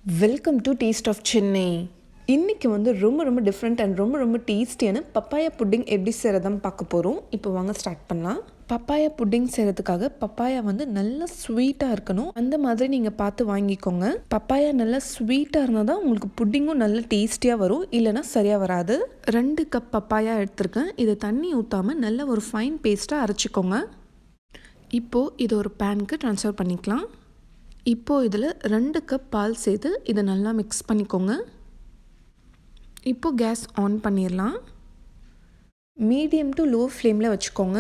Welcome to taste of Chennai. இன்றைக்கி வந்து ரொம்ப டிஃப்ரெண்ட் அண்ட் ரொம்ப டேஸ்டியான பப்பாயா புட்டிங் எப்படி செய்கிறதான் பார்க்க போகிறோம். இப்போ வாங்க ஸ்டார்ட் பண்ணலாம். பப்பாயா புட்டிங் செய்கிறதுக்காக பப்பாயா வந்து நல்லா ஸ்வீட்டாக இருக்கணும். அந்த மாதிரி நீங்கள் பார்த்து வாங்கிக்கோங்க. பப்பாயா நல்லா ஸ்வீட்டாக இருந்தால் தான் உங்களுக்கு புட்டிங்கும் நல்லா டேஸ்டியாக வரும், இல்லைனா சரியாக வராது. 2 கப் பப்பாயா எடுத்திருக்கேன். இதை தண்ணி ஊற்றாமல் நல்ல ஒரு ஃபைன் பேஸ்ட்டாக அரைச்சிக்கோங்க. இப்போது இதை ஒரு பேனுக்கு ட்ரான்ஸ்ஃபர் பண்ணிக்கலாம். இப்போது இதில் 2 கப் பால் சேர்த்து இதை நல்லா மிக்ஸ் பண்ணிக்கோங்க. இப்போது கேஸ் ஆன் பண்ணிடலாம். மீடியம் டு லோ ஃப்ளேமில் வச்சுக்கோங்க.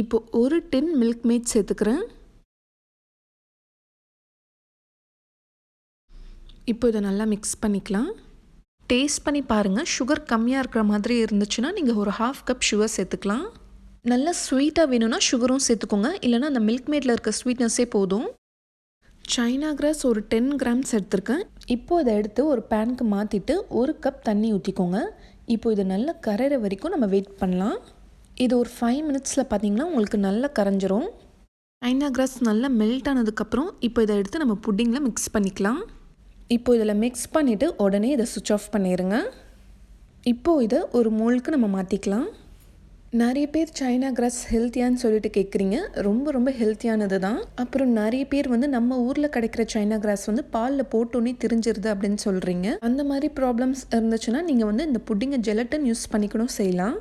இப்போது ஒரு டின் மில்க் மேட் சேர்த்துக்கிறேன். இப்போ இதை நல்லா மிக்ஸ் பண்ணிக்கலாம். டேஸ்ட் பண்ணி பாருங்கள். சுகர் கம்மியாக இருக்கிற மாதிரி இருந்துச்சுன்னா நீங்கள் ஒரு 1/2 கப் சுகர் சேர்த்துக்கலாம். நல்லா ஸ்வீட்டாக வேணும்னா சுகரும் சேர்த்துக்கோங்க, இல்லைனா அந்த மில்க் மேட்டில் இருக்க ஸ்வீட்னஸே போதும். சைனா கிராஸ் ஒரு 10 கிராம்ஸ் எடுத்திருக்கேன். இப்போது இதை எடுத்து ஒரு பேனுக்கு மாற்றிட்டு 1 கப் தண்ணி ஊற்றிக்கோங்க. இப்போது இது நல்லா கரையிற வரைக்கும் நம்ம வெயிட் பண்ணலாம். இது ஒரு 5 மினிட்ஸில் பார்த்தீங்கன்னா உங்களுக்கு நல்லா கரைஞ்சிரும். சைனா கிராஸ் நல்லா மெல்ட் ஆனதுக்கப்புறம் இப்போ இதை எடுத்து நம்ம புட்டிங்கில் மிக்ஸ் பண்ணிக்கலாம். இப்போ இதில் மிக்ஸ் பண்ணிவிட்டு உடனே இதை சுவிட்ச் ஆஃப் பண்ணிடுங்க. இப்போது இதை ஒரு மோல்க்கு நம்ம மாற்றிக்கலாம். நிறைய பேர் சைனா கிராஸ் ஹெல்த்தியான்னு சொல்லிட்டு கேட்குறீங்க. ரொம்ப ஹெல்த்தியானது தான். அப்புறம் நிறைய பேர் வந்து நம்ம ஊரில் கிடைக்கிற சைனா கிராஸ் வந்து பாலில் போட்டோன்னே தெரிஞ்சிருது அப்படின்னு சொல்கிறீங்க. அந்த மாதிரி ப்ராப்ளம்ஸ் இருந்துச்சுன்னா நீங்கள் வந்து இந்த புட்டிங்கை ஜெலட்டின் யூஸ் பண்ணிக்கணும் செய்யலாம்.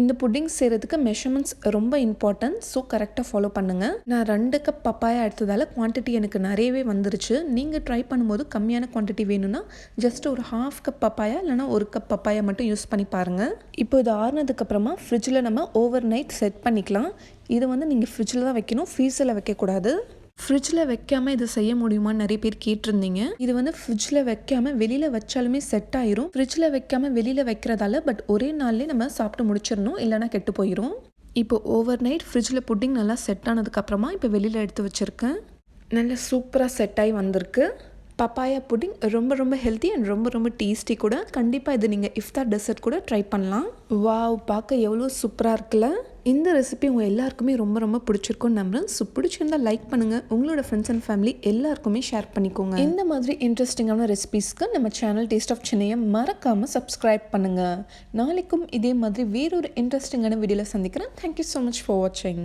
இந்த புட்டிங் செய்கிறதுக்கு மெஷர்மெண்ட்ஸ் ரொம்ப இம்பார்ட்டன்ட். ஸோ கரெக்டாக ஃபாலோ பண்ணுங்கள். நான் 2 கப் பப்பாயா எடுத்ததால் குவான்டிட்டி எனக்கு நிறையவே வந்துருச்சு. நீங்கள் ட்ரை பண்ணும்போது கம்மியான குவான்டிட்டி வேணும்னா ஜஸ்ட் ஒரு 1/2 கப் பப்பாயா இல்லைனா 1 கப் பப்பாயா மட்டும் யூஸ் பண்ணி பாருங்கள். இப்போ இது ஆறுனதுக்கப்புறமா ஃப்ரிட்ஜில் நம்ம ஓவர் நைட் செட் பண்ணிக்கலாம். இது வந்து நீங்கள் ஃப்ரிட்ஜில் தான் வைக்கணும், ஃப்ரீசரில் வைக்கக்கூடாது. ஃப்ரிட்ஜில் வைக்காமல் இதை செய்ய முடியுமான்னு நிறைய பேர் கேட்டிருந்தீங்க. இது வந்து ஃப்ரிட்ஜில் வைக்காமல் வெளியில் வச்சாலுமே செட் ஆயிரும். ஃப்ரிட்ஜில் வைக்காமல் வெளியில் வைக்கிறதால பட் ஒரே நாள்லேயே நம்ம சாப்பிட்டு முடிச்சிடணும், இல்லைனா கெட்டு போயிடும். இப்போ ஓவர் நைட் ஃப்ரிட்ஜில் புட்டிங் நல்லா செட் ஆனதுக்கப்புறமா இப்போ வெளியில் எடுத்து வச்சுருக்கேன். நல்லா சூப்பராக செட் ஆகி வந்திருக்கு. பப்பாயா புட்டிங் ரொம்ப ஹெல்த்தி அண்ட் ரொம்ப டேஸ்டி கூட. கண்டிப்பாக இது நீங்கள் இஃப்தார் டெசர்ட் கூட ட்ரை பண்ணலாம். வாவ், பார்க்க எவ்வளோ சூப்பராக இருக்குல்ல. இந்த ரெசிபி உங்கள் எல்லாருக்குமே ரொம்ப பிடிச்சிருக்கும்னு நம்புறேன். ஸோ பிடிச்சிருந்தால் லைக் பண்ணுங்கள், உங்களோட ஃப்ரெண்ட்ஸ் அண்ட் ஃபேமிலி எல்லாருக்குமே ஷேர் பண்ணிக்கோங்க. இந்த மாதிரி இன்ட்ரெஸ்டிங்கான ரெசிபிஸ்க்கு நம்ம சேனல் டேஸ்ட் ஆஃப் சென்னையை மறக்காமல் சப்ஸ்கிரைப் பண்ணுங்கள். நாளைக்கும் இதே மாதிரி வேறொரு இன்ட்ரெஸ்டிங்கான வீடியோவில் சந்திக்கிறேன். தேங்க்யூ ஸோ மச் ஃபார் வாட்சிங்.